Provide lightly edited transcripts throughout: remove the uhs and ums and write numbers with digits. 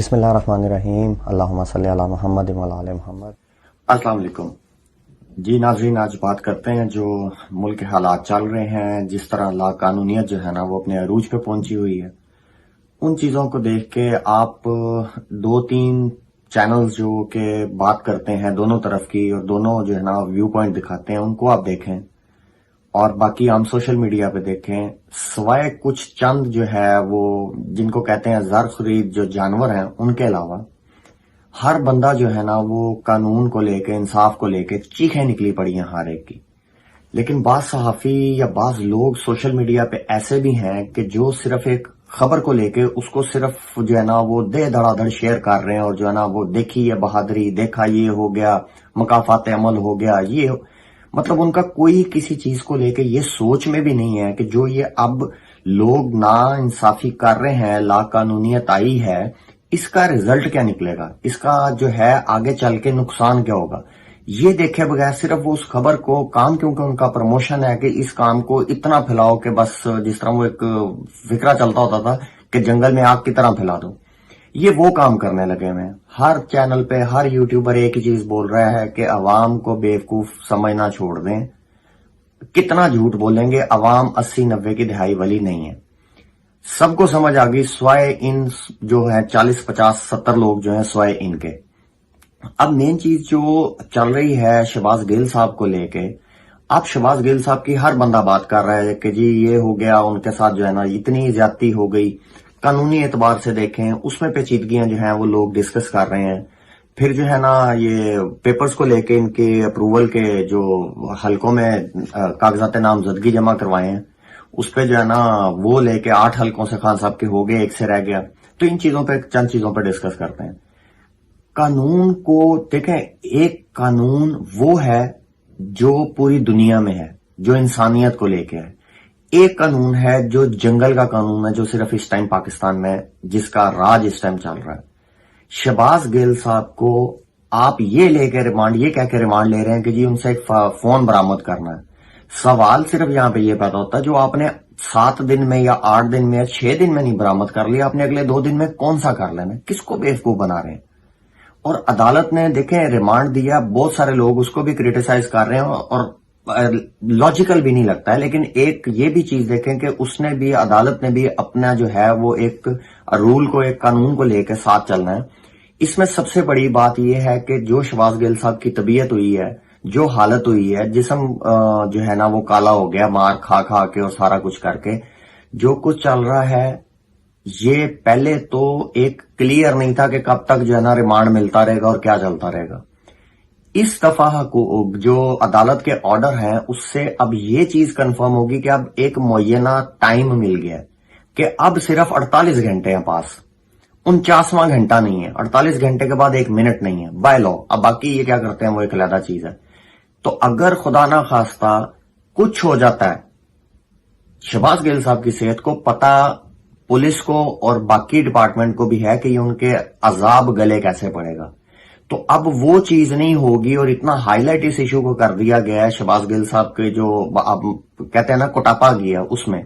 بسم اللہ الرحمن الرحیم، اللہم صلی علی محمد وعلی آل محمد۔ السلام علیکم جی ناظرین، آج بات کرتے ہیں جو ملک کے حالات چل رہے ہیں، جس طرح لا قانونیت جو ہے نا وہ اپنے عروج پہ پہنچی ہوئی ہے۔ ان چیزوں کو دیکھ کے آپ دو تین چینلز جو کہ بات کرتے ہیں دونوں طرف کی اور دونوں جو ہے نا ویو پوائنٹ دکھاتے ہیں، ان کو آپ دیکھیں اور باقی عام سوشل میڈیا پہ دیکھیں، سوائے کچھ چند جو ہے وہ جن کو کہتے ہیں زر خرید جو جانور ہیں، ان کے علاوہ ہر بندہ جو ہے نا وہ قانون کو لے کے، انصاف کو لے کے چیخیں نکلی پڑی ہیں ہر ایک کی۔ لیکن بعض صحافی یا بعض لوگ سوشل میڈیا پہ ایسے بھی ہیں کہ جو صرف ایک خبر کو لے کے اس کو صرف جو ہے نا وہ دے دھڑا دھڑ شیئر کر رہے ہیں، اور جو ہے نا وہ دیکھی یہ بہادری، دیکھا یہ ہو گیا، مکافات عمل ہو گیا، یہ مطلب ان کا کوئی کسی چیز کو لے کے یہ سوچ میں بھی نہیں ہے کہ جو یہ اب لوگ نا انصافی کر رہے ہیں، لا قانونیت آئی ہے، اس کا رزلٹ کیا نکلے گا، اس کا جو ہے آگے چل کے نقصان کیا ہوگا، یہ دیکھے بغیر صرف وہ اس خبر کو کام، کیونکہ ان کا پروموشن ہے کہ اس کام کو اتنا پھیلاؤ کہ بس جس طرح وہ ایک فکرہ چلتا ہوتا تھا کہ جنگل میں آگ کی طرح پھیلا دو، یہ وہ کام کرنے لگے ہوئے ہیں۔ ہر چینل پہ ہر یوٹیوبر ایک ہی چیز بول رہا ہے کہ عوام کو بیوقوف سمجھنا چھوڑ دیں۔ کتنا جھوٹ بولیں گے، عوام 80-90 کی دہائی والی نہیں ہے، سب کو سمجھ آ گئی، سوائے ان جو ہے 40-50-70 لوگ جو ہیں سوائے ان کے۔ اب مین چیز جو چل رہی ہے شہباز گل صاحب کو لے کے، اب شہباز گل صاحب کی ہر بندہ بات کر رہا ہے کہ جی یہ ہو گیا، ان کے ساتھ جو ہے نا اتنی زیادتی ہو گئی۔ قانونی اعتبار سے دیکھیں اس میں پیچیدگیاں جو ہیں وہ لوگ ڈسکس کر رہے ہیں۔ پھر جو ہے نا یہ پیپرز کو لے کے ان کے اپروول کے جو حلقوں میں کاغذات نامزدگی جمع کروائے ہیں، اس پہ جو ہے نا وہ لے کے 8 حلقوں سے خان صاحب کے ہو گئے، 1 سے رہ گیا۔ تو ان چیزوں پہ چند چیزوں پہ ڈسکس کرتے ہیں۔ قانون کو دیکھیں، ایک قانون وہ ہے جو پوری دنیا میں ہے، جو انسانیت کو لے کے ہے۔ ایک قانون ہے جو جنگل کا قانون ہے، جو صرف اس ٹائم پاکستان میں جس کا راج اس ٹائم چل رہا ہے۔ شہباز گل صاحب کو آپ یہ لے کے ریمانڈ، یہ کہہ کے ریمانڈ لے رہے ہیں کہ جی ان سے ایک فون برآمد کرنا ہے۔ سوال صرف یہاں پہ یہ پیدا ہوتا ہے، جو آپ نے 7 دن میں یا 8 دن میں یا 6 دن میں نہیں برآمد کر لیا، آپ نے اگلے 2 دن میں کون سا کر لینا ہے؟ کس کو بیوقوف بنا رہے ہیں؟ اور عدالت نے دیکھیں ریمانڈ دیا، بہت سارے لوگ اس کو بھی کریٹیسائز کر رہے ہیں اور لاجیکل بھی نہیں لگتا ہے، لیکن ایک یہ بھی چیز دیکھیں کہ اس نے بھی، عدالت نے بھی اپنا جو ہے وہ ایک رول کو، ایک قانون کو لے کے ساتھ چلنا ہے۔ اس میں سب سے بڑی بات یہ ہے کہ جو شہباز گل صاحب کی طبیعت ہوئی ہے، جو حالت ہوئی ہے، جسم جو ہے نا وہ کالا ہو گیا مار کھا کھا کے اور سارا کچھ کر کے، جو کچھ چل رہا ہے یہ پہلے تو ایک کلیئر نہیں تھا کہ کب تک جو ہے نا ریمانڈ ملتا رہے گا اور کیا چلتا رہے گا۔ اس دفعہ کو جو عدالت کے آرڈر ہیں اس سے اب یہ چیز کنفرم ہوگی کہ اب ایک معینہ ٹائم مل گیا ہے کہ اب صرف 48 گھنٹے ہیں پاس، 49واں گھنٹہ نہیں ہے، 48 گھنٹے کے بعد 1 منٹ نہیں ہے بائی لا۔ اب باقی یہ کیا کرتے ہیں وہ ایک علیحدہ چیز ہے۔ تو اگر خدا نہ خواستہ کچھ ہو جاتا ہے، شہباز گل صاحب کی صحت کو پتہ پولیس کو اور باقی ڈپارٹمنٹ کو بھی ہے کہ یہ ان کے عذاب گلے کیسے پڑے گا، تو اب وہ چیز نہیں ہوگی، اور اتنا ہائی لائٹ اس ایشو کو کر دیا گیا ہے شہباز گل صاحب کے جو اب کہتے ہیں نا کوٹاپا گیا اس میں،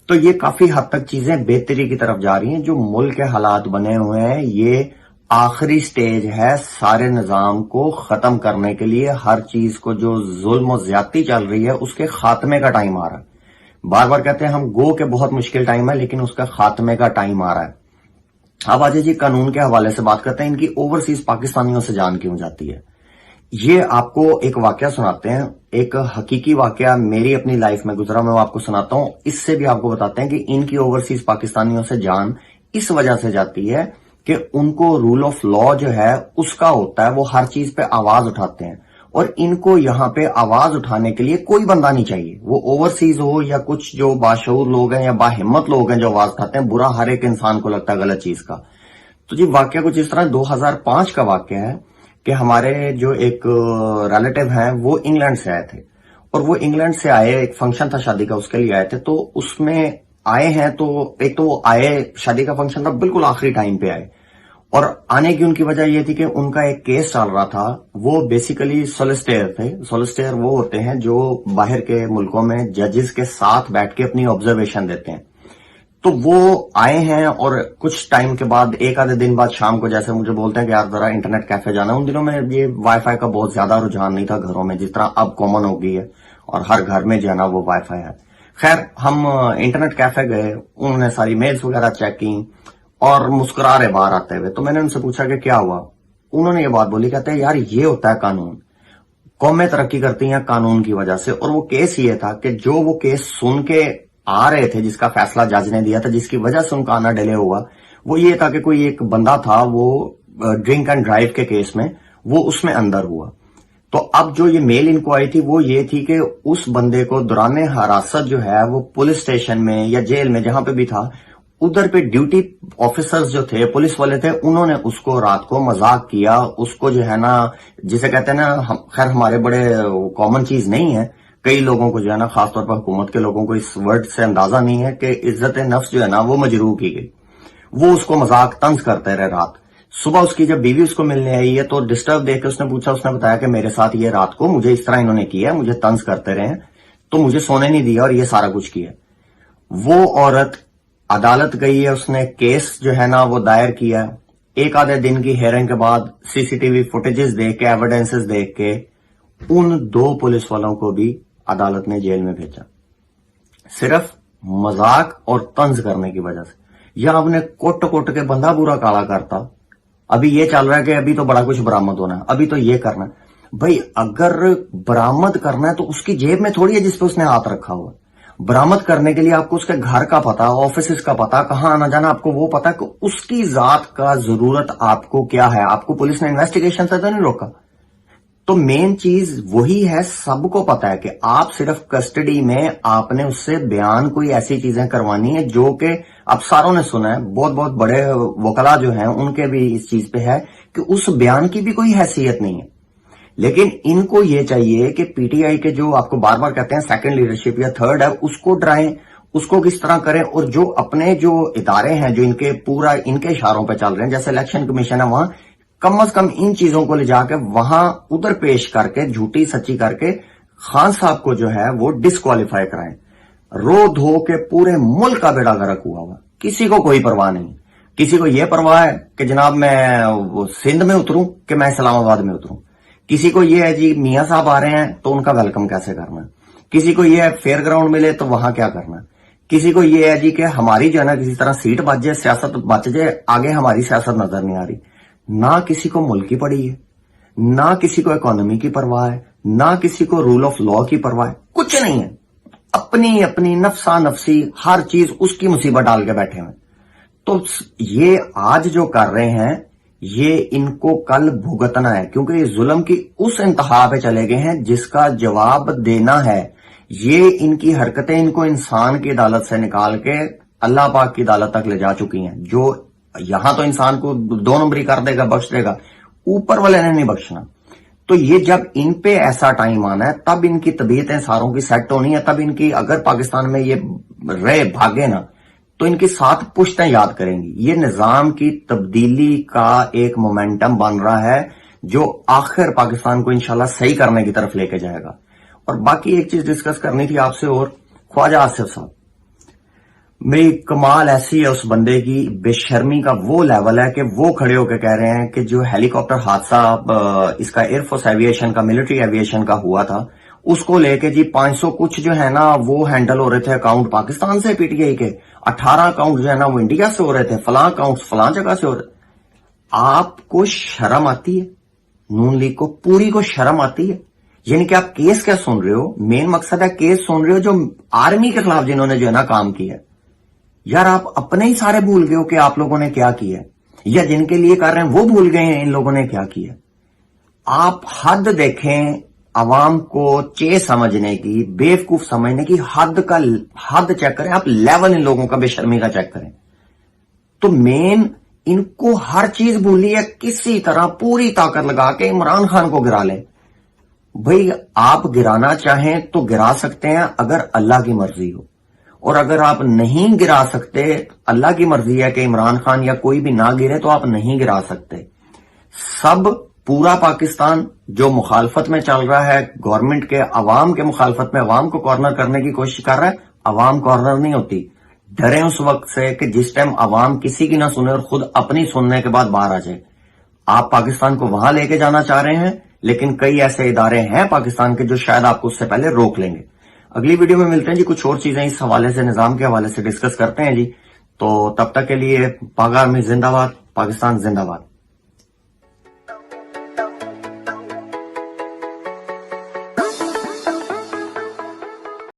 تو یہ کافی حد تک چیزیں بہتری کی طرف جا رہی ہیں۔ جو ملک کے حالات بنے ہوئے ہیں یہ آخری سٹیج ہے سارے نظام کو ختم کرنے کے لیے، ہر چیز کو جو ظلم و زیادتی چل رہی ہے اس کے خاتمے کا ٹائم آ رہا ہے۔ بار بار کہتے ہیں ہم گو کہ بہت مشکل ٹائم ہے، لیکن اس کا خاتمے کا ٹائم آ رہا ہے۔ اب آج جی قانون کے حوالے سے بات کرتے ہیں، ان کی اوورسیز پاکستانیوں سے جان کیوں جاتی ہے۔ یہ آپ کو ایک واقعہ سناتے ہیں، ایک حقیقی واقعہ میری اپنی لائف میں گزرا، میں وہ آپ کو سناتا ہوں، اس سے بھی آپ کو بتاتے ہیں کہ ان کی اوورسیز پاکستانیوں سے جان اس وجہ سے جاتی ہے کہ ان کو رول آف لا جو ہے اس کا ہوتا ہے، وہ ہر چیز پہ آواز اٹھاتے ہیں، اور ان کو یہاں پہ آواز اٹھانے کے لیے کوئی بندہ نہیں چاہیے، وہ اوورسیز ہو یا کچھ جو باشعور لوگ ہیں یا باہمت لوگ ہیں جو آواز اٹھاتے ہیں، برا ہر ایک انسان کو لگتا ہے غلط چیز کا۔ تو جی واقعہ کچھ اس طرح 2005 کا واقعہ ہے کہ ہمارے جو ایک ریلیٹیو ہیں وہ انگلینڈ سے آئے تھے، اور وہ انگلینڈ سے آئے، ایک فنکشن تھا شادی کا، اس کے لیے آئے تھے، تو اس میں آئے ہیں تو ایک تو وہ آئے، شادی کا فنکشن تھا، بالکل آخری ٹائم پہ آئے، اور آنے کی ان کی وجہ یہ تھی کہ ان کا ایک کیس چل رہا تھا، وہ بیسیکلی سولیسٹر تھے۔ سولیسٹر وہ ہوتے ہیں جو باہر کے ملکوں میں ججز کے ساتھ بیٹھ کے اپنی آبزرویشن دیتے ہیں۔ تو وہ آئے ہیں اور کچھ ٹائم کے بعد ایک آدھے دن بعد شام کو جیسے مجھے بولتے ہیں کہ یار ذرا انٹرنیٹ کیفے جانا. ان دنوں میں یہ وائی فائی کا بہت زیادہ رجحان نہیں تھا گھروں میں، جس طرح اب کامن ہو گئی ہے اور ہر گھر میں جو ہے نا وہ وائی فائی ہے. خیر ہم انٹرنیٹ کیفے گئے، انہوں نے ساری میلز وغیرہ چیک کی اور مسکرا رہے باہر آتے ہوئے. تو میں نے ان سے پوچھا کہ کیا ہوا. انہوں نے یہ بات بولی، کہتے ہیں یار یہ ہوتا ہے قانون، قومیں ترقی کرتی ہیں قانون کی وجہ سے. اور وہ کیس یہ تھا کہ جو وہ کیس سن کے آ رہے تھے، جس کا فیصلہ جج نے دیا تھا، جس کی وجہ سے ان کا آنا ڈیلے ہوا، وہ یہ تھا کہ کوئی ایک بندہ تھا وہ ڈرنک اینڈ ڈرائیو کے کیس میں وہ اس میں اندر ہوا. تو اب جو یہ میل انکوائری تھی وہ یہ تھی کہ اس بندے کو دوران حراست جو ہے وہ پولیس اسٹیشن میں یا جیل میں جہاں پہ بھی تھا، ادھر پہ ڈیوٹی آفیسرز جو تھے، پولیس والے تھے، انہوں نے اس کو رات کو مذاق کیا. اس کو جو ہے نا جسے کہتے ہیں نا، خیر ہمارے بڑے کامن چیز نہیں ہے، کئی لوگوں کو جو ہے نا خاص طور پر حکومت کے لوگوں کو اس ورڈ سے اندازہ نہیں ہے کہ عزت نفس جو ہے نا وہ مجروح کی گئی. وہ اس کو مذاق طنز کرتے رہے رات. صبح اس کی جب بیوی اس کو ملنے آئی ہے تو ڈسٹرب دیکھ کے اس نے پوچھا، اس نے بتایا کہ میرے ساتھ یہ رات کو مجھے اس طرح انہوں نے کیا، مجھے طنز کرتے رہے تو مجھے سونے نہیں دیا اور یہ سارا کچھ کیا. وہ عورت عدالت گئی ہے، اس نے کیس جو ہے نا وہ دائر کیا. ایک آدھے دن کی ہیئرنگ کے بعد سی سی ٹی وی فوٹیجز دیکھ کے، ایویڈنسز دیکھ کے، ان 2 پولیس والوں کو بھی عدالت نے جیل میں بھیجا، صرف مذاق اور طنز کرنے کی وجہ سے. یا آپ نے کوٹ کوٹ کے بندہ برا کالا کرتا. ابھی یہ چل رہا ہے کہ ابھی تو بڑا کچھ برآمد ہونا ہے، ابھی تو یہ کرنا ہے. بھائی اگر برآمد کرنا ہے تو اس کی جیب میں تھوڑی ہے جس پہ اس نے ہاتھ رکھا ہوا. برآمد کرنے کے لیے آپ کو اس کے گھر کا پتا، آفیسز کا پتا، کہاں آنا جانا آپ کو وہ پتا کہ اس کی ذات کا ضرورت آپ کو کیا ہے. آپ کو پولیس نے انویسٹیگیشن سے تو نہیں روکا. تو مین چیز وہی ہے، سب کو پتا ہے کہ آپ صرف کسٹڈی میں آپ نے اس سے بیان کوئی ایسی چیزیں کروانی ہے جو کہ اب ساروں نے سنا ہے، بہت بہت بڑے وکلا جو ہیں ان کے بھی اس چیز پہ ہے کہ اس بیان کی بھی کوئی حیثیت نہیں ہے. لیکن ان کو یہ چاہیے کہ پی ٹی آئی کے جو آپ کو بار بار کہتے ہیں سیکنڈ لیڈرشپ یا تھرڈ ہے، اس کو ڈرائیں، اس کو کس طرح کریں. اور جو اپنے جو ادارے ہیں جو ان کے پورا ان کے اشاروں پہ چل رہے ہیں، جیسے الیکشن کمیشن ہے، وہاں کم از کم ان چیزوں کو لے جا کے وہاں ادھر پیش کر کے جھوٹی سچی کر کے خان صاحب کو جو ہے وہ ڈسکوالیفائی کرائیں. رو دھو کے پورے ملک کا بیڑا غرق ہوا، کسی کو کوئی پرواہ نہیں. کسی کو یہ پرواہ ہے کہ جناب میں سندھ میں اتروں کہ میں اسلام آباد میں اتروں. کسی کو یہ ہے جی میاں صاحب آ رہے ہیں تو ان کا ویلکم کیسے کرنا ہے. کسی کو یہ ہے فیئر گراؤنڈ ملے تو وہاں کیا کرنا ہے. کسی کو یہ ہے جی کہ ہماری جو ہے نا کسی طرح سیٹ بچ جائے، سیاست بچ جائے، آگے ہماری سیاست نظر نہیں آ رہی. نہ کسی کو ملک کی پڑی ہے، نہ کسی کو اکانومی کی پرواہ ہے، نہ کسی کو رول آف لا کی پرواہ ہے، کچھ نہیں ہے. اپنی اپنی نفسا نفسی ہر چیز اس کی مصیبت ڈال کے بیٹھے ہوئے. تو یہ آج جو کر رہے ہیں یہ ان کو کل بھگتنا ہے، کیونکہ یہ ظلم کی اس انتہا پہ چلے گئے ہیں جس کا جواب دینا ہے. یہ ان کی حرکتیں ان کو انسان کی عدالت سے نکال کے اللہ پاک کی عدالت تک لے جا چکی ہیں. جو یہاں تو انسان کو 2 نمبری کر دے گا، بخش دے گا، اوپر والے نے نہیں بخشنا. تو یہ جب ان پہ ایسا ٹائم آنا ہے تب ان کی طبیعتیں ساروں کی سیٹ ہونی ہے. تب ان کی اگر پاکستان میں یہ رہے بھاگے نا تو ان کی 7 پشتیں یاد کریں گی. یہ نظام کی تبدیلی کا ایک مومنٹم بن رہا ہے جو آخر پاکستان کو انشاءاللہ صحیح کرنے کی طرف لے کے جائے گا. اور باقی ایک چیز ڈسکس کرنی تھی آپ سے، اور خواجہ آصف صاحب، میری کمال ایسی ہے اس بندے کی، بے شرمی کا وہ لیول ہے کہ وہ کھڑے ہو کے کہہ رہے ہیں کہ جو ہیلی کاپٹر حادثہ اس کا ایئر فورس ایویشن کا، ملٹری ایویشن کا ہوا تھا، اس کو لے کے جی 500 کچھ جو ہے نا وہ ہینڈل ہو رہے تھے اکاؤنٹ پاکستان سے، پی ٹی آئی کے 18 اکاؤنٹ جو ہے نا وہ انڈیا سے ہو رہے تھے، فلاں اکاؤنٹ فلاں جگہ سے ہو رہے. آپ کو شرم آتی ہے؟ نون لیگ کو پوری کو شرم آتی ہے؟ یعنی کہ آپ کیس کیا سن رہے ہو؟ مین مقصد ہے کیس سن رہے ہو جو آرمی کے خلاف جنہوں نے جو ہے نا کام کیا. یار آپ اپنے ہی سارے بھول گئے ہو کہ آپ لوگوں نے کیا کیا ہے، یا جن کے لیے کر رہے ہیں وہ بھول گئے ہیں ان لوگوں نے کیا کیا. آپ حد دیکھیں عوام کو چے سمجھنے کی، بیوقوف سمجھنے کی حد چیک کریں. آپ لیول ان لوگوں کا بے شرمی کا چیک کریں. تو مین ان کو ہر چیز بھولی ہے، کسی طرح پوری طاقت لگا کے عمران خان کو گرا لیں. بھئی آپ گرانا چاہیں تو گرا سکتے ہیں اگر اللہ کی مرضی ہو، اور اگر آپ نہیں گرا سکتے، اللہ کی مرضی ہے کہ عمران خان یا کوئی بھی نہ گرے تو آپ نہیں گرا سکتے. سب پورا پاکستان جو مخالفت میں چل رہا ہے گورنمنٹ کے، عوام کے مخالفت میں، عوام کو کارنر کرنے کی کوشش کر رہا ہے. عوام کارنر نہیں ہوتی. ڈریں اس وقت سے کہ جس ٹائم عوام کسی کی نہ سنے اور خود اپنی سننے کے بعد باہر آ جائے. آپ پاکستان کو وہاں لے کے جانا چاہ رہے ہیں، لیکن کئی ایسے ادارے ہیں پاکستان کے جو شاید آپ کو اس سے پہلے روک لیں گے. اگلی ویڈیو میں ملتے ہیں جی، کچھ اور چیزیں اس حوالے سے، نظام کے حوالے سے ڈسکس کرتے ہیں جی. تو تب تک کے لیے پاک آرمی زندہ باد، پاکستان زندہ باد.